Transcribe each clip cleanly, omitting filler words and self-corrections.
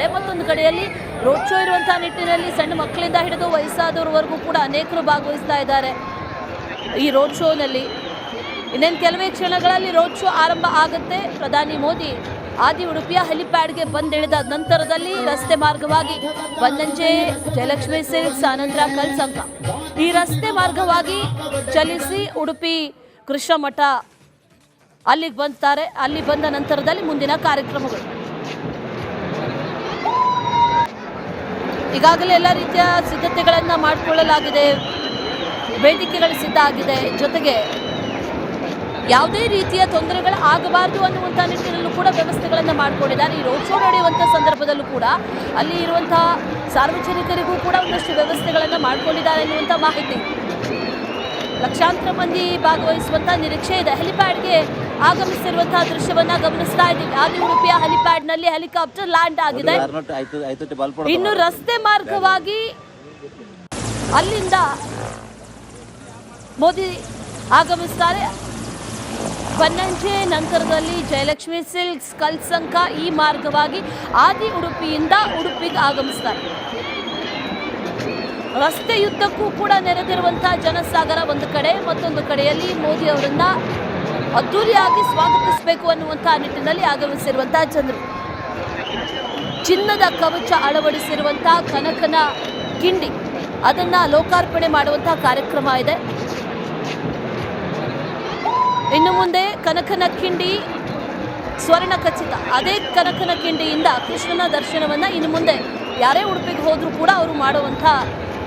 ಕಡೆ, ಮತ್ತೊಂದು ಕಡೆಯಲ್ಲಿ ರೋಡ್ ಶೋ ಇರುವಂತಹ ನಿಟ್ಟಿನಲ್ಲಿ ಸಣ್ಣ ಮಕ್ಕಳಿಂದ ಹಿಡಿದು ವಯಸ್ಸಾದವರವರೆಗೂ ಕೂಡ ಅನೇಕರು ಭಾಗವಹಿಸ್ತಾ ಇದ್ದಾರೆ ಈ ರೋಡ್ ಶೋನಲ್ಲಿ. ಇನ್ನೇನು ಕೆಲವೇ ಕ್ಷಣಗಳಲ್ಲಿ ರೋಡ್ ಶೋ ಆರಂಭ ಆಗುತ್ತೆ. ಪ್ರಧಾನಿ ಮೋದಿ ಆದಿ ಉಡುಪಿಯ ಹೆಲಿಪ್ಯಾಡ್ಗೆ ಬಂದಿಳಿದ ನಂತರದಲ್ಲಿ ರಸ್ತೆ ಮಾರ್ಗವಾಗಿ ಬನ್ನಂಜೆ, ಜಯಲಕ್ಷ್ಮಿ ಸಿಲ್ಕ್ಸ್, ಆನಂತರ ಕಲ್ಸಂಕ ಈ ರಸ್ತೆ ಮಾರ್ಗವಾಗಿ ಚಲಿಸಿ ಉಡುಪಿ ಕೃಷ್ಣ ಮಠ ಅಲ್ಲಿಗೆ ಬಂತಾರೆ. ಅಲ್ಲಿ ಬಂದ ನಂತರದಲ್ಲಿ ಮುಂದಿನ ಕಾರ್ಯಕ್ರಮಗಳು. ಈಗಾಗಲೇ ಎಲ್ಲ ರೀತಿಯ ಸಿದ್ಧತೆಗಳನ್ನು ಮಾಡಿಕೊಳ್ಳಲಾಗಿದೆ, ವೇದಿಕೆಗಳು ಸಿದ್ಧ ಆಗಿದೆ. ಜೊತೆಗೆ ಯಾವುದೇ ರೀತಿಯ ತೊಂದರೆಗಳು ಆಗಬಾರದು ಅನ್ನುವಂಥ ನಿಟ್ಟಿನಲ್ಲೂ ಕೂಡ ವ್ಯವಸ್ಥೆಗಳನ್ನು ಮಾಡಿಕೊಂಡಿದ್ದಾರೆ. ಈ ರೋಡ್ ಶೋ ನಡೆಯುವಂಥ ಸಂದರ್ಭದಲ್ಲೂ ಕೂಡ ಅಲ್ಲಿ ಇರುವಂತಹ ಸಾರ್ವಜನಿಕರಿಗೂ ಕೂಡ ಒಂದಷ್ಟು ವ್ಯವಸ್ಥೆಗಳನ್ನು ಮಾಡಿಕೊಂಡಿದ್ದಾರೆ ಎನ್ನುವಂಥ ಮಾಹಿತಿ. ಲಕ್ಷಾಂತರ ಮಂದಿ ಭಾಗವಹಿಸುವಂಥ ನಿರೀಕ್ಷೆ ಇದೆ. ಹೆಲಿಪ್ಯಾಡ್ಗೆ ಆಗಮಿಸಿರುವಂತಹ ದೃಶ್ಯವನ್ನ ಗಮನಿಸ್ತಾ ಇದ್ದೀವಿ. ಆದಿ ಉಡುಪಿಯ ಹೆಲಿಪ್ಯಾಡ್ನಲ್ಲಿ ಹೆಲಿಕಾಪ್ಟರ್ ಲ್ಯಾಂಡ್ ಆಗಿದೆ. ಇನ್ನು ರಸ್ತೆ ಮಾರ್ಗವಾಗಿ ಅಲ್ಲಿಂದ ಮೋದಿ ಆಗಮಿಸ್ತಾರೆ. ಬನ್ನಂಜೆ ನಂತರದಲ್ಲಿ ಜಯಲಕ್ಷ್ಮಿ ಸಿಲ್ಕ್ಸ್, ಕಲ್ಸಂಕ ಈ ಮಾರ್ಗವಾಗಿ ಆದಿ ಉಡುಪಿಯಿಂದ ಉಡುಪಿಗೆ ಆಗಮಿಸ್ತಾರೆ. ರಸ್ತೆಯುದ್ದಕ್ಕೂ ಕೂಡ ನೆರೆದಿರುವಂತಹ ಜನಸಾಗರ ಒಂದು ಕಡೆ, ಮತ್ತೊಂದು ಕಡೆಯಲ್ಲಿ ಮೋದಿ ಅವರನ್ನ ಅದ್ದೂರಿಯಾಗಿ ಸ್ವಾಗತಿಸಬೇಕು ಅನ್ನುವಂತಹ ನಿಟ್ಟಿನಲ್ಲಿ ಆಗಮಿಸಿರುವಂತಹ ಜನರು. ಚಿನ್ನದ ಕವಚ ಅಳವಡಿಸಿರುವಂತಹ ಕನಕನ ಕಿಂಡಿ ಅದನ್ನ ಲೋಕಾರ್ಪಣೆ ಮಾಡುವಂತಹ ಕಾರ್ಯಕ್ರಮ ಇದೆ. ಇನ್ನು ಮುಂದೆ ಕನಕನ ಕಿಂಡಿ ಸ್ವರ್ಣ ಖಚಿತ. ಅದೇ ಕನಕನ ಕಿಂಡಿಯಿಂದ ಕೃಷ್ಣನ ದರ್ಶನವನ್ನು ಇನ್ನು ಮುಂದೆ ಯಾರೇ ಉಡುಪಿಗೆ ಹೋದರೂ ಕೂಡ ಅವರು ಮಾಡುವಂಥ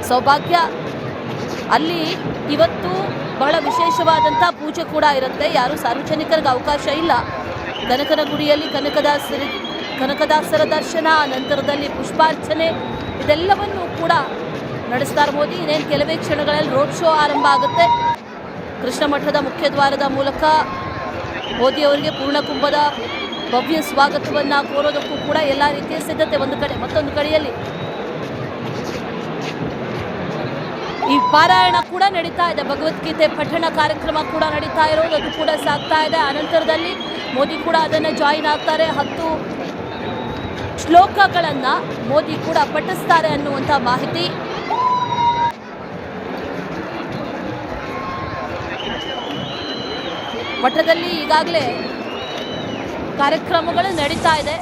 ಸೌಭಾಗ್ಯ. ಅಲ್ಲಿ ಇವತ್ತು ಬಹಳ ವಿಶೇಷವಾದಂಥ ಪೂಜೆ ಕೂಡ ಇರುತ್ತೆ. ಯಾರು ಸಾರ್ವಜನಿಕರಿಗೆ ಅವಕಾಶ ಇಲ್ಲ. ಕನಕನ ಗುಡಿಯಲ್ಲಿ ಕನಕದಾಸರ ದರ್ಶನ, ನಂತರದಲ್ಲಿ ಪುಷ್ಪಾರ್ಚನೆ ಇದೆಲ್ಲವನ್ನು ಕೂಡ ನಡೆಸ್ತಾರೆ ಮೋದಿ. ಇನ್ನೇನು ಕೆಲವೇ ಕ್ಷಣಗಳಲ್ಲಿ ರೋಡ್ ಶೋ ಆರಂಭ ಆಗುತ್ತೆ. ಕೃಷ್ಣ ಮಠದ ಮುಖ್ಯ ದ್ವಾರದ ಮೂಲಕ ಮೋದಿಯವರಿಗೆ ಪೂರ್ಣಕುಂಭದ ಭವ್ಯ ಸ್ವಾಗತವನ್ನು ಕೋರೋದಕ್ಕೂ ಕೂಡ ಎಲ್ಲ ರೀತಿಯ ಸಿದ್ಧತೆ ಒಂದು ಕಡೆ. ಮತ್ತೊಂದು ಕಡೆಯಲ್ಲಿ ಈ ಪಾರಾಯಣ ಕೂಡ ನಡೀತಾ ಇದೆ. ಭಗವದ್ಗೀತೆ ಪಠಣ ಕಾರ್ಯಕ್ರಮ ಕೂಡ ನಡೀತಾ ಇರೋದು, ಅದು ಕೂಡ ಸಾಗ್ತಾ ಇದೆ. ಅನಂತರದಲ್ಲಿ ಮೋದಿ ಕೂಡ ಅದನ್ನು ಜಾಯಿನ್ ಆಗ್ತಾರೆ. 10 ಶ್ಲೋಕಗಳನ್ನು ಮೋದಿ ಕೂಡ ಪಠಿಸ್ತಾರೆ ಅನ್ನುವಂಥ ಮಾಹಿತಿ. ಮಠದಲ್ಲಿ ಈಗಾಗಲೇ ಕಾರ್ಯಕ್ರಮಗಳು ನಡೀತಾ ಇದೆ.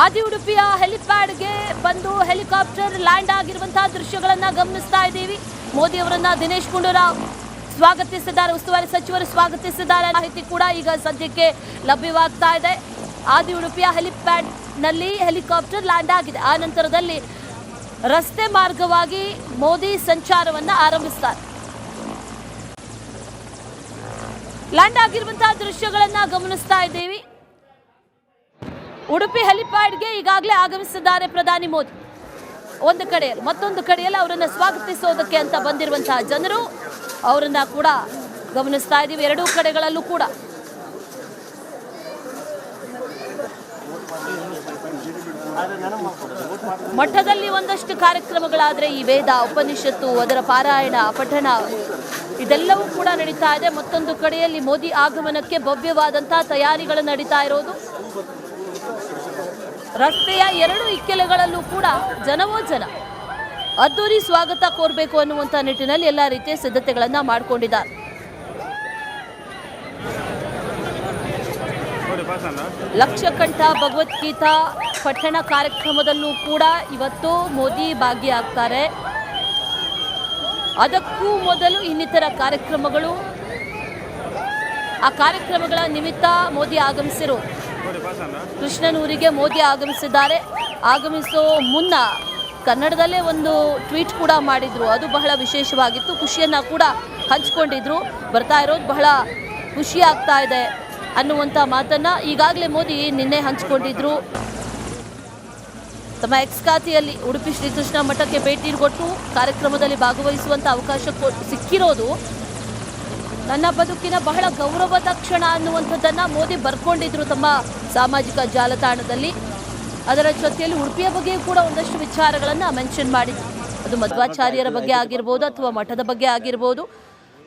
ಆದಿ ಉಡುಪಿಯ ಹೆಲಿಪ್ಯಾಡ್ಗೆ ಬಂದು ಹೆಲಿಕಾಪ್ಟರ್ ಲ್ಯಾಂಡ್ ಆಗಿರುವಂತಹ ದೃಶ್ಯಗಳನ್ನು ಗಮನಿಸ್ತಾ ಇದ್ದೀವಿ. ಮೋದಿ ಅವರನ್ನ ದಿನೇಶ್ ಗುಂಡೂರಾವ್ ಸ್ವಾಗತಿಸಿದ್ದಾರೆ, ಉಸ್ತುವಾರಿ ಸಚಿವರು ಸ್ವಾಗತಿಸಿದ್ದಾರೆ. ಮಾಹಿತಿ ಕೂಡ ಈಗ ಸದ್ಯಕ್ಕೆ ಲಭ್ಯವಾಗ್ತಾ ಇದೆ. ಆದಿ ಉಡುಪಿಯ ಹೆಲಿಪ್ಯಾಡ್ನಲ್ಲಿ ಹೆಲಿಕಾಪ್ಟರ್ ಲ್ಯಾಂಡ್ ಆಗಿದೆ. ಆ ನಂತರದಲ್ಲಿ ರಸ್ತೆ ಮಾರ್ಗವಾಗಿ ಮೋದಿ ಸಂಚಾರವನ್ನು ಆರಂಭಿಸ್ತಾರೆ. ಲ್ಯಾಂಡ್ ಆಗಿರುವಂತಹ ದೃಶ್ಯಗಳನ್ನ ಗಮನಿಸ್ತಾ ಇದ್ದೀವಿ. ಉಡುಪಿ ಹೆಲಿಪ್ಯಾಡ್ಗೆ ಈಗಾಗಲೇ ಆಗಮಿಸಿದ್ದಾರೆ ಪ್ರಧಾನಿ ಮೋದಿ. ಒಂದು ಕಡೆಯಲ್ಲಿ, ಮತ್ತೊಂದು ಕಡೆಯಲ್ಲಿ ಅವರನ್ನು ಸ್ವಾಗತಿಸೋದಕ್ಕೆ ಅಂತ ಬಂದಿರುವಂತಹ ಜನರು ಅವರನ್ನ ಕೂಡ ಗಮನಿಸ್ತಾ ಇದ್ದೀವಿ. ಎರಡೂ ಕಡೆಗಳಲ್ಲೂ ಕೂಡ ಮಠದಲ್ಲಿ ಒಂದಷ್ಟು ಕಾರ್ಯಕ್ರಮಗಳಾದರೆ ಈ ವೇದ, ಉಪನಿಷತ್ತು, ಅದರ ಪಾರಾಯಣ, ಪಠಣ ಇದೆಲ್ಲವೂ ಕೂಡ ನಡೀತಾ ಇದೆ. ಮತ್ತೊಂದು ಕಡೆಯಲ್ಲಿ ಮೋದಿ ಆಗಮನಕ್ಕೆ ಭವ್ಯವಾದಂತಹ ತಯಾರಿಗಳು ನಡೀತಾ ಇರೋದು. ರಸ್ತೆಯ ಎರಡು ಇಕ್ಕೆಲೆಗಳಲ್ಲೂ ಕೂಡ ಜನವೋ ಜನ ಅದ್ದೂರಿ ಸ್ವಾಗತ ಕೋರಬೇಕು ಅನ್ನುವಂಥ ನಿಟ್ಟಿನಲ್ಲಿ ಎಲ್ಲ ರೀತಿಯ ಸಿದ್ಧತೆಗಳನ್ನು ಮಾಡಿಕೊಂಡಿದ್ದಾರೆ. ಲಕ್ಷಕಂಠ ಭಗವದ್ಗೀತಾ ಪಠಣ ಕಾರ್ಯಕ್ರಮದಲ್ಲೂ ಕೂಡ ಇವತ್ತು ಮೋದಿ ಭಾಗಿಯಾಗ್ತಾರೆ. ಅದಕ್ಕೂ ಮೊದಲು ಇನ್ನಿತರ ಕಾರ್ಯಕ್ರಮಗಳು, ಆ ಕಾರ್ಯಕ್ರಮಗಳ ನಿಮಿತ್ತ ಮೋದಿ ಆಗಮಿಸಿರೋದು. ಕೃಷ್ಣನೂರಿಗೆ ಮೋದಿ ಆಗಮಿಸಿದ್ದಾರೆ. ಆಗಮಿಸೋ ಮುನ್ನ ಕನ್ನಡದಲ್ಲೇ ಒಂದು ಟ್ವೀಟ್ ಕೂಡ ಮಾಡಿದ್ರು. ಅದು ಬಹಳ ವಿಶೇಷವಾಗಿತ್ತು. ಖುಷಿಯನ್ನು ಕೂಡ ಹಂಚ್ಕೊಂಡಿದ್ರು. ಬರ್ತಾ ಇರೋದು ಬಹಳ ಖುಷಿ ಆಗ್ತಾ ಇದೆ ಅನ್ನುವಂಥ ಮಾತನ್ನು ಈಗಾಗಲೇ ಮೋದಿ ನಿನ್ನೆ ಹಂಚಿಕೊಂಡಿದ್ರು. ತಮ್ಮ ಎಕ್ಸ್ ಖಾತೆಯಲ್ಲಿ ಉಡುಪಿ ಶ್ರೀಕೃಷ್ಣ ಮಠಕ್ಕೆ ಭೇಟಿ ಕೊಟ್ಟು ಕಾರ್ಯಕ್ರಮದಲ್ಲಿ ಭಾಗವಹಿಸುವಂಥ ಅವಕಾಶ ಸಿಕ್ಕಿರೋದು ನನ್ನ ಬದುಕಿನ ಬಹಳ ಗೌರವದ ಕ್ಷಣ ಅನ್ನುವಂಥದ್ದನ್ನು ಮೋದಿ ಬರ್ಕೊಂಡಿದ್ರು ತಮ್ಮ ಸಾಮಾಜಿಕ ಜಾಲತಾಣದಲ್ಲಿ. ಅದರ ಜೊತೆಯಲ್ಲಿ ಉಡುಪಿಯ ಬಗ್ಗೆ ಕೂಡ ಒಂದಷ್ಟು ವಿಚಾರಗಳನ್ನು ಮೆನ್ಷನ್ ಮಾಡಿದ್ರು. ಅದು ಮಧ್ವಾಚಾರ್ಯರ ಬಗ್ಗೆ ಆಗಿರ್ಬೋದು ಅಥವಾ ಮಠದ ಬಗ್ಗೆ ಆಗಿರ್ಬೋದು.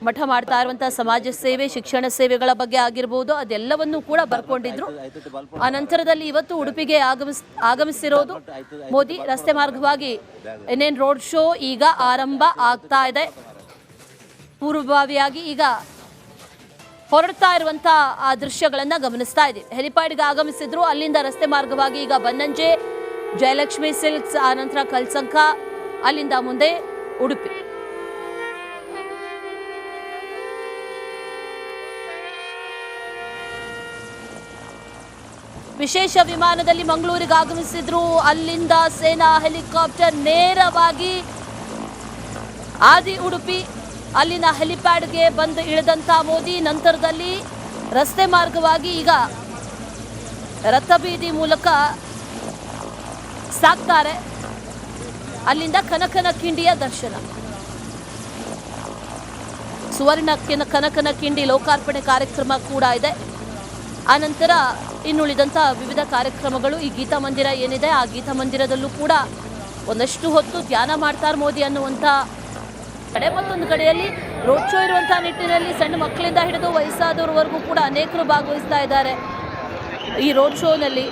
ಮಠ ಮಾಡ್ತಾ ಇರುವಂತಹ ಸಮಾಜ ಸೇವೆ, ಶಿಕ್ಷಣ ಸೇವೆಗಳ ಬಗ್ಗೆ ಆಗಿರ್ಬೋದು, ಅದೆಲ್ಲವನ್ನೂ ಕೂಡ ಬರ್ಕೊಂಡಿದ್ರು. ಆ ನಂತರದಲ್ಲಿ ಇವತ್ತು ಉಡುಪಿಗೆ ಆಗಮಿಸಿರೋದು ಮೋದಿ. ರಸ್ತೆ ಮಾರ್ಗವಾಗಿ ಇನ್ನೇನು ರೋಡ್ ಶೋ ಈಗ ಆರಂಭ ಆಗ್ತಾ ಇದೆ. ಪೂರ್ವಭಾವಿಯಾಗಿ ಈಗ ಹೊರಡ್ತಾ ಇರುವಂತಹ ಆ ದೃಶ್ಯಗಳನ್ನ ಗಮನಿಸ್ತಾ ಇದ್ದೀವಿ. ಹೆಲಿಪ್ಯಾಡ್ಗೆ ಆಗಮಿಸಿದ್ರು, ಅಲ್ಲಿಂದ ರಸ್ತೆ ಮಾರ್ಗವಾಗಿ ಈಗ ಬನ್ನಂಜೆ, ಜಯಲಕ್ಷ್ಮಿ ಸಿಲ್ಕ್ಸ್, ಆನಂತರ ಕಲ್ಸಂಕ, ಅಲ್ಲಿಂದ ಮುಂದೆ ಉಡುಪಿ. ವಿಶೇಷ ವಿಮಾನದಲ್ಲಿ ಮಂಗಳೂರಿಗೆ ಆಗಮಿಸಿದ್ರು. ಅಲ್ಲಿಂದ ಸೇನಾ ಹೆಲಿಕಾಪ್ಟರ್ ನೇರವಾಗಿ ಆದಿ ಉಡುಪಿ, ಅಲ್ಲಿನ ಹೆಲಿಪ್ಯಾಡ್ಗೆ ಬಂದು ಇಳಿದಂತ ಮೋದಿ ನಂತರದಲ್ಲಿ ರಸ್ತೆ ಮಾರ್ಗವಾಗಿ ಈಗ ರಥಬೀದಿ ಮೂಲಕ ಸಾಕ್ತಾರೆ. ಅಲ್ಲಿಂದ ಕನಕನ ಕಿಂಡಿಯ ದರ್ಶನ, ಸುವರ್ಣ ಕನಕನ ಕಿಂಡಿ ಲೋಕಾರ್ಪಣೆ ಕಾರ್ಯಕ್ರಮ ಕೂಡ ಇದೆ. ಆನಂತರ ಇನ್ನುಳಿದಂಥ ವಿವಿಧ ಕಾರ್ಯಕ್ರಮಗಳು, ಈ ಗೀತಾ ಮಂದಿರ ಏನಿದೆ ಆ ಗೀತಾ ಮಂದಿರದಲ್ಲೂ ಕೂಡ ಒಂದಷ್ಟು ಹೊತ್ತು ಧ್ಯಾನ ಮಾಡ್ತಾರೆ ಮೋದಿ ಅನ್ನುವಂಥ ಕಡೆ. ಮತ್ತೊಂದು ಕಡೆಯಲ್ಲಿ ರೋಡ್ ಶೋ ಇರುವಂತಹ ನಿಟ್ಟಿನಲ್ಲಿ ಸಣ್ಣ ಮಕ್ಕಳಿಂದ ಹಿಡಿದು ವಯಸ್ಸಾದವರವರೆಗೂ ಕೂಡ ಅನೇಕರು ಭಾಗವಹಿಸ್ತಾ ಇದ್ದಾರೆ ಈ ರೋಡ್ ಶೋನಲ್ಲಿ.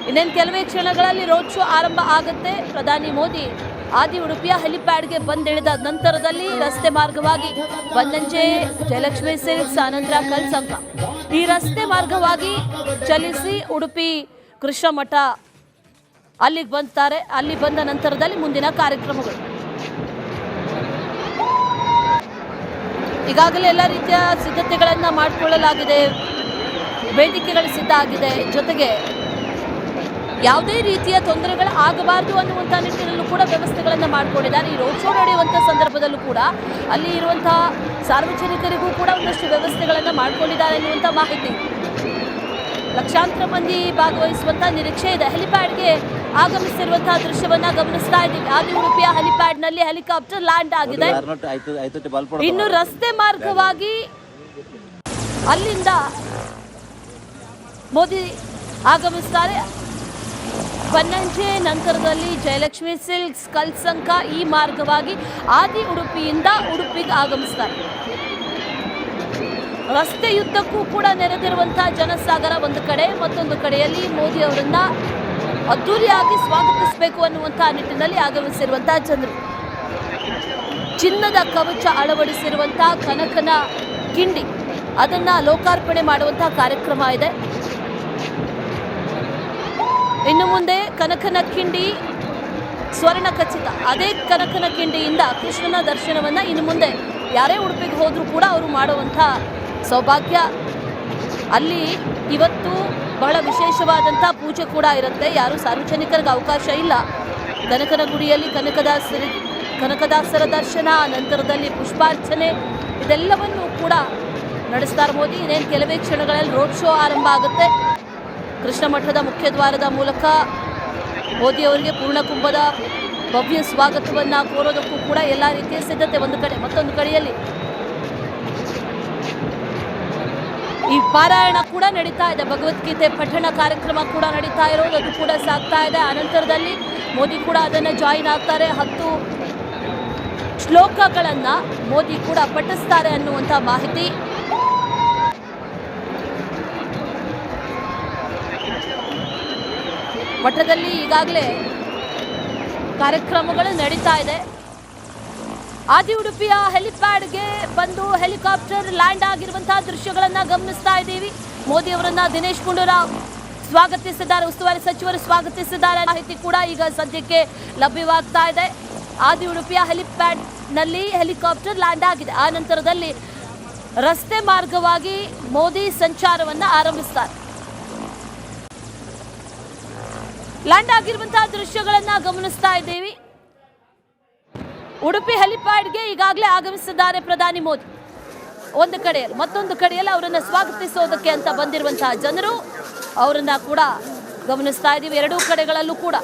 ಇನ್ನೇನು ಕೆಲವೇ ಕ್ಷಣಗಳಲ್ಲಿ ರೋಡ್ ಶೋ ಆರಂಭ ಆಗುತ್ತೆ. ಪ್ರಧಾನಿ ಮೋದಿ ಆದಿ ಉಡುಪಿಯ ಹೆಲಿಪ್ಯಾಡ್ಗೆ ಬಂದಿಳಿದ ನಂತರದಲ್ಲಿ ರಸ್ತೆ ಮಾರ್ಗವಾಗಿ ಬನ್ನಂಜೆ, ಜಯಲಕ್ಷ್ಮಿ ಸಿಲ್ಕ್ಸ್, ಆನಂತರ ಕಲ್ಸಂಕ, ಈ ರಸ್ತೆ ಮಾರ್ಗವಾಗಿ ಚಲಿಸಿ ಉಡುಪಿ ಕೃಷ್ಣ ಮಠ ಅಲ್ಲಿಗೆ ಬಂತಾರೆ. ಅಲ್ಲಿ ಬಂದ ನಂತರದಲ್ಲಿ ಮುಂದಿನ ಕಾರ್ಯಕ್ರಮಗಳು. ಈಗಾಗಲೇ ಎಲ್ಲ ರೀತಿಯ ಸಿದ್ಧತೆಗಳನ್ನು ಮಾಡಿಕೊಳ್ಳಲಾಗಿದೆ, ವೇದಿಕೆಗಳು ಸಿದ್ಧ ಆಗಿದೆ. ಜೊತೆಗೆ ಯಾವುದೇ ರೀತಿಯ ತೊಂದರೆಗಳು ಆಗಬಾರದು ಅನ್ನುವಂಥ ನಿಟ್ಟಿನಲ್ಲೂ ಕೂಡ ವ್ಯವಸ್ಥೆಗಳನ್ನು ಮಾಡಿಕೊಂಡಿದ್ದಾರೆ. ಈ ರೋಡ್ ಶೋ ನಡೆಯುವಂಥ ಸಂದರ್ಭದಲ್ಲೂ ಕೂಡ ಅಲ್ಲಿ ಇರುವಂತಹ ಸಾರ್ವಜನಿಕರಿಗೂ ಕೂಡ ಒಂದಷ್ಟು ವ್ಯವಸ್ಥೆಗಳನ್ನು ಮಾಡಿಕೊಂಡಿದ್ದಾರೆ ಎನ್ನುವಂಥ ಮಾಹಿತಿ. ಲಕ್ಷಾಂತರ ಮಂದಿ ಭಾಗವಹಿಸುವಂಥ ನಿರೀಕ್ಷೆ ಇದೆ. ಹೆಲಿಪ್ಯಾಡ್ಗೆ ಆಗಮಿಸಿರುವಂತಹ ದೃಶ್ಯವನ್ನ ಗಮನಿಸ್ತಾ ಇದ್ದೀವಿ. ಆದಿ ಉಡುಪಿಯ ಹೆಲಿಪ್ಯಾಡ್ನಲ್ಲಿ ಹೆಲಿಕಾಪ್ಟರ್ ಲ್ಯಾಂಡ್ ಆಗಿದೆ. ಇನ್ನು ರಸ್ತೆ ಮಾರ್ಗವಾಗಿ ಅಲ್ಲಿಂದ ಮೋದಿ ಆಗಮಿಸ್ತಾರೆ. ಬನ್ನಂಜೆ ನಂತರದಲ್ಲಿ ಜಯಲಕ್ಷ್ಮಿ ಸಿಲ್ಕ್ಸ್, ಕಲ್ಸಂಕ, ಈ ಮಾರ್ಗವಾಗಿ ಆದಿ ಉಡುಪಿಯಿಂದ ಉಡುಪಿಗೆ ಆಗಮಿಸ್ತಾರೆ. ರಸ್ತೆಯುದ್ದಕ್ಕೂ ಕೂಡ ನೆರೆದಿರುವಂತಹ ಜನಸಾಗರ ಒಂದು ಕಡೆ, ಮತ್ತೊಂದು ಕಡೆಯಲ್ಲಿ ಮೋದಿ ಅವರನ್ನ ಅದ್ದೂರಿಯಾಗಿ ಸ್ವಾಗತಿಸಬೇಕು ಅನ್ನುವಂತಹ ನಿಟ್ಟಿನಲ್ಲಿ ಆಗಮಿಸಿರುವಂತಹ ಜನರು. ಚಿನ್ನದ ಕವಚ ಅಳವಡಿಸಿರುವಂತಹ ಕನಕನ ಕಿಂಡಿ ಅದನ್ನ ಲೋಕಾರ್ಪಣೆ ಮಾಡುವಂತಹ ಕಾರ್ಯಕ್ರಮ ಇದೆ. ಇನ್ನು ಮುಂದೆ ಕನಕನ ಕಿಂಡಿ ಸ್ವರ್ಣ ಖಚಿತ, ಅದೇ ಕನಕನ ಕಿಂಡಿಯಿಂದ ಕೃಷ್ಣನ ದರ್ಶನವನ್ನ ಇನ್ನು ಮುಂದೆ ಯಾರೇ ಉಡುಪಿಗೆ ಹೋದ್ರೂ ಕೂಡ ಅವರು ಮಾಡುವಂಥ ಸೌಭಾಗ್ಯ. ಅಲ್ಲಿ ಇವತ್ತು ಬಹಳ ವಿಶೇಷವಾದಂಥ ಪೂಜೆ ಕೂಡ ಇರುತ್ತೆ. ಯಾರು ಸಾರ್ವಜನಿಕರಿಗೆ ಅವಕಾಶ ಇಲ್ಲ. ಕನಕನ ಗುಡಿಯಲ್ಲಿ ಕನಕದಾಸರ ದರ್ಶನ, ನಂತರದಲ್ಲಿ ಪುಷ್ಪಾರ್ಚನೆ, ಇದೆಲ್ಲವನ್ನು ಕೂಡ ನಡೆಸ್ತಾರೆ ಮೋದಿ. ಇನ್ನೇನು ಕೆಲವೇ ಕ್ಷಣಗಳಲ್ಲಿ ರೋಡ್ ಶೋ ಆರಂಭ ಆಗುತ್ತೆ. ಕೃಷ್ಣ ಮಠದ ಮುಖ್ಯ ದ್ವಾರದ ಮೂಲಕ ಮೋದಿ ಅವರಿಗೆ ಪೂರ್ಣಕುಂಭದ ಭವ್ಯ ಸ್ವಾಗತವನ್ನು ಕೋರೋದಕ್ಕೂ ಕೂಡ ಎಲ್ಲ ರೀತಿಯ ಸಿದ್ಧತೆ ಒಂದು ಕಡೆ. ಮತ್ತೊಂದು ಕಡೆಯಲ್ಲಿ ಈ ಪಾರಾಯಣ ಕೂಡ ನಡೀತಾ ಇದೆ. ಭಗವದ್ಗೀತೆ ಪಠಣ ಕಾರ್ಯಕ್ರಮ ಕೂಡ ನಡೀತಾ ಇರೋದು, ಅದು ಕೂಡ ಸಾಗ್ತಾ ಇದೆ. ಅನಂತರದಲ್ಲಿ ಮೋದಿ ಕೂಡ ಅದನ್ನು ಜಾಯಿನ್ ಆಗ್ತಾರೆ. 10 ಶ್ಲೋಕಗಳನ್ನು ಮೋದಿ ಕೂಡ ಪಠಿಸ್ತಾರೆ ಅನ್ನುವಂಥ ಮಾಹಿತಿ. ಮಠದಲ್ಲಿ ಈಗಾಗಲೇ ಕಾರ್ಯಕ್ರಮಗಳು ನಡೀತಾ ಇದೆ. ಆದಿ ಉಡುಪಿಯ ಹೆಲಿಪ್ಯಾಡ್ಗೆ ಬಂದು ಹೆಲಿಕಾಪ್ಟರ್ ಲ್ಯಾಂಡ್ ಆಗಿರುವಂತಹ ದೃಶ್ಯಗಳನ್ನು ಗಮನಿಸ್ತಾ ಇದ್ದೀವಿ. ಮೋದಿ ಅವರನ್ನ ದಿನೇಶ್ ಗುಂಡೂರಾವ್ ಸ್ವಾಗತಿಸಿದ್ದಾರೆ, ಉಸ್ತುವಾರಿ ಸಚಿವರು ಸ್ವಾಗತಿಸಿದ್ದಾರೆ. ಮಾಹಿತಿ ಕೂಡ ಈಗ ಸದ್ಯಕ್ಕೆ ಲಭ್ಯವಾಗ್ತಾ ಇದೆ. ಆದಿ ಉಡುಪಿಯ ಹೆಲಿಪ್ಯಾಡ್ನಲ್ಲಿ ಹೆಲಿಕಾಪ್ಟರ್ ಲ್ಯಾಂಡ್ ಆಗಿದೆ. ಆ ನಂತರದಲ್ಲಿ ರಸ್ತೆ ಮಾರ್ಗವಾಗಿ ಮೋದಿ ಸಂಚಾರವನ್ನು ಆರಂಭಿಸ್ತಾರೆ. ಲ್ಯಾಂಡ್ ಆಗಿರುವಂತಹ ದೃಶ್ಯಗಳನ್ನ ಗಮನಿಸ್ತಾ ಇದ್ದೀವಿ. ಉಡುಪಿ ಹೆಲಿಪ್ಯಾಡ್ಗೆ ಈಗಾಗಲೇ ಆಗಮಿಸಿದ್ದಾರೆ ಪ್ರಧಾನಿ ಮೋದಿ. ಒಂದು ಕಡೆಯಲ್ಲಿ, ಮತ್ತೊಂದು ಕಡೆಯಲ್ಲಿ ಅವರನ್ನು ಸ್ವಾಗತಿಸೋದಕ್ಕೆ ಅಂತ ಬಂದಿರುವಂತಹ ಜನರು ಅವರನ್ನ ಕೂಡ ಗಮನಿಸ್ತಾ ಇದ್ದೀವಿ. ಎರಡೂ ಕಡೆಗಳಲ್ಲೂ ಕೂಡ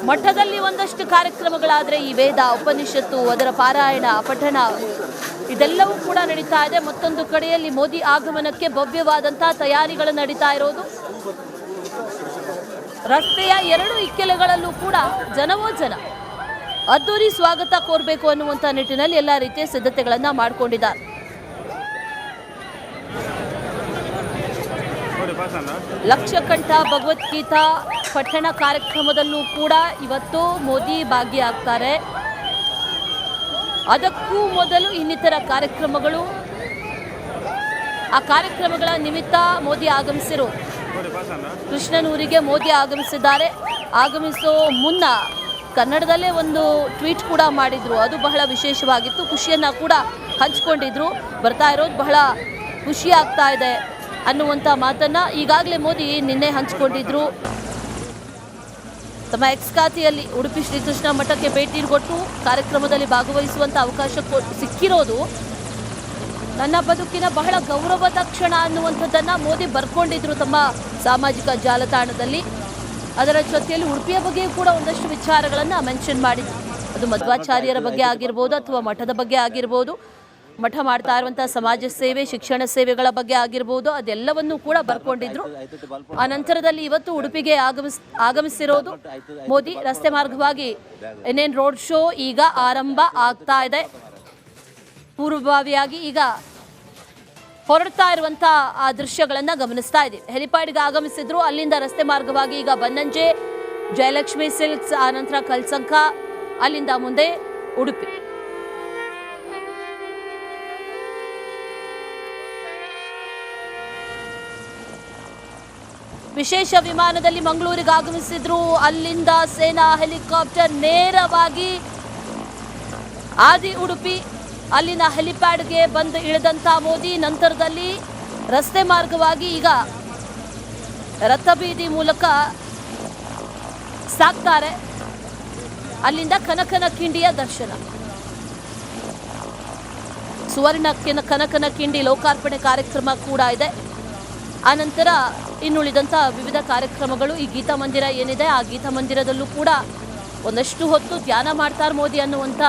ಮಠದಲ್ಲಿ ಒಂದಷ್ಟು ಕಾರ್ಯಕ್ರಮಗಳಾದರೆ ಈ ವೇದ, ಉಪನಿಷತ್ತು, ಅದರ ಪಾರಾಯಣ, ಪಠಣ ಇದೆಲ್ಲವೂ ಕೂಡ ನಡೀತಾ ಇದೆ. ಮತ್ತೊಂದು ಕಡೆಯಲ್ಲಿ ಮೋದಿ ಆಗಮನಕ್ಕೆ ಭವ್ಯವಾದಂತಹ ತಯಾರಿಗಳು ನಡೀತಾ ಇರೋದು. ರಸ್ತೆಯ ಎರಡು ಇಕ್ಕೆಲೆಗಳಲ್ಲೂ ಕೂಡ ಜನವೋ ಜನ ಅದ್ದೂರಿ ಸ್ವಾಗತ ಕೋರಬೇಕು ಅನ್ನುವಂಥ ನಿಟ್ಟಿನಲ್ಲಿ ಎಲ್ಲ ರೀತಿಯ ಸಿದ್ಧತೆಗಳನ್ನು ಮಾಡಿಕೊಂಡಿದ್ದಾರೆ. ಲಕ್ಷಕಂಠ ಭಗವದ್ಗೀತಾ ಪಠಣ ಕಾರ್ಯಕ್ರಮದಲ್ಲೂ ಕೂಡ ಇವತ್ತು ಮೋದಿ ಭಾಗಿಯಾಗ್ತಾರೆ. ಅದಕ್ಕೂ ಮೊದಲು ಇನ್ನಿತರ ಕಾರ್ಯಕ್ರಮಗಳು, ಆ ಕಾರ್ಯಕ್ರಮಗಳ ನಿಮಿತ್ತ ಮೋದಿ ಆಗಮಿಸಿರೋದು. ಕೃಷ್ಣನೂರಿಗೆ ಮೋದಿ ಆಗಮಿಸಿದ್ದಾರೆ. ಆಗಮಿಸೋ ಮುನ್ನ ಕನ್ನಡದಲ್ಲೇ ಒಂದು ಟ್ವೀಟ್ ಕೂಡ ಮಾಡಿದ್ರು. ಅದು ಬಹಳ ವಿಶೇಷವಾಗಿತ್ತು. ಖುಷಿಯನ್ನು ಕೂಡ ಹಂಚ್ಕೊಂಡಿದ್ರು. ಬರ್ತಾ ಇರೋದು ಬಹಳ ಖುಷಿ ಆಗ್ತಾ ಇದೆ ಅನ್ನುವಂಥ ಮಾತನ್ನು ಈಗಾಗಲೇ ಮೋದಿ ನಿನ್ನೆ ಹಂಚಿಕೊಂಡಿದ್ರು. ತಮ್ಮ ಎಕ್ಸ್ ಖಾತೆಯಲ್ಲಿ ಉಡುಪಿ ಶ್ರೀಕೃಷ್ಣ ಮಠಕ್ಕೆ ಭೇಟಿ ಕೊಟ್ಟು ಕಾರ್ಯಕ್ರಮದಲ್ಲಿ ಭಾಗವಹಿಸುವಂಥ ಅವಕಾಶ ಸಿಕ್ಕಿರೋದು ನನ್ನ ಬದುಕಿನ ಬಹಳ ಗೌರವದ ಕ್ಷಣ ಅನ್ನುವಂಥದ್ದನ್ನು ಮೋದಿ ಬರ್ಕೊಂಡಿದ್ರು ತಮ್ಮ ಸಾಮಾಜಿಕ ಜಾಲತಾಣದಲ್ಲಿ. ಅದರ ಜೊತೆಯಲ್ಲಿ ಉಡುಪಿಯ ಬಗ್ಗೆಯೂ ಕೂಡ ಒಂದಷ್ಟು ವಿಚಾರಗಳನ್ನು ಮೆನ್ಷನ್ ಮಾಡಿದ್ರು. ಅದು ಮಧ್ವಾಚಾರ್ಯರ ಬಗ್ಗೆ ಆಗಿರ್ಬೋದು ಅಥವಾ ಮಠದ ಬಗ್ಗೆ ಆಗಿರ್ಬೋದು, ಮಠ ಮಾಡ್ತಾ ಇರುವಂಥ ಸಮಾಜ ಸೇವೆ, ಶಿಕ್ಷಣ ಸೇವೆಗಳ ಬಗ್ಗೆ ಆಗಿರ್ಬೋದು, ಅದೆಲ್ಲವನ್ನೂ ಕೂಡ ಬರ್ಕೊಂಡಿದ್ರು. ಆ ನಂತರದಲ್ಲಿ ಇವತ್ತು ಉಡುಪಿಗೆ ಆಗಮಿಸಿರೋದು ಮೋದಿ. ರಸ್ತೆ ಮಾರ್ಗವಾಗಿ ಇನ್ನೇನು ರೋಡ್ ಶೋ ಈಗ ಆರಂಭ ಆಗ್ತಾ ಇದೆ. ಪೂರ್ವಭಾವಿಯಾಗಿ ಈಗ ಹೊರಡ್ತಾ ಇರುವಂಥ ಆ ದೃಶ್ಯಗಳನ್ನು ಗಮನಿಸ್ತಾ ಇದ್ದೀವಿ. ಹೆಲಿಪ್ಯಾಡ್ಗೆ ಆಗಮಿಸಿದ್ರು. ಅಲ್ಲಿಂದ ರಸ್ತೆ ಮಾರ್ಗವಾಗಿ ಈಗ ಬನ್ನಂಜೆ, ಜಯಲಕ್ಷ್ಮಿ ಸಿಲ್ಕ್ಸ್, ಆನಂತರ ಕಲ್ಸಂಕ, ಅಲ್ಲಿಂದ ಮುಂದೆ ಉಡುಪಿ. ವಿಶೇಷ ವಿಮಾನದಲ್ಲಿ ಮಂಗಳೂರಿಗೆ ಆಗಮಿಸಿದ್ರು. ಅಲ್ಲಿಂದ ಸೇನಾ ಹೆಲಿಕಾಪ್ಟರ್ ನೇರವಾಗಿ ಆದಿ ಉಡುಪಿ, ಅಲ್ಲಿನ ಹೆಲಿಪ್ಯಾಡ್ಗೆ ಬಂದು ಇಳಿದಂಥ ಮೋದಿ ನಂತರದಲ್ಲಿ ರಸ್ತೆ ಮಾರ್ಗವಾಗಿ ಈಗ ರಥಬೀದಿ ಮೂಲಕ ಸಾಕ್ತಾರೆ. ಅಲ್ಲಿಂದ ಕನಕನ ಕಿಂಡಿಯ ದರ್ಶನ, ಸುವರ್ಣ ಕನಕನ ಕಿಂಡಿ ಲೋಕಾರ್ಪಣೆ ಕಾರ್ಯಕ್ರಮ ಕೂಡ ಇದೆ. ಆನಂತರ ಇನ್ನುಳಿದಂಥ ವಿವಿಧ ಕಾರ್ಯಕ್ರಮಗಳು. ಈ ಗೀತಾ ಮಂದಿರ ಏನಿದೆ, ಆ ಗೀತಾ ಮಂದಿರದಲ್ಲೂ ಕೂಡ ಒಂದಷ್ಟು ಹೊತ್ತು ಧ್ಯಾನ ಮಾಡ್ತಾರೆ ಮೋದಿ ಅನ್ನುವಂಥ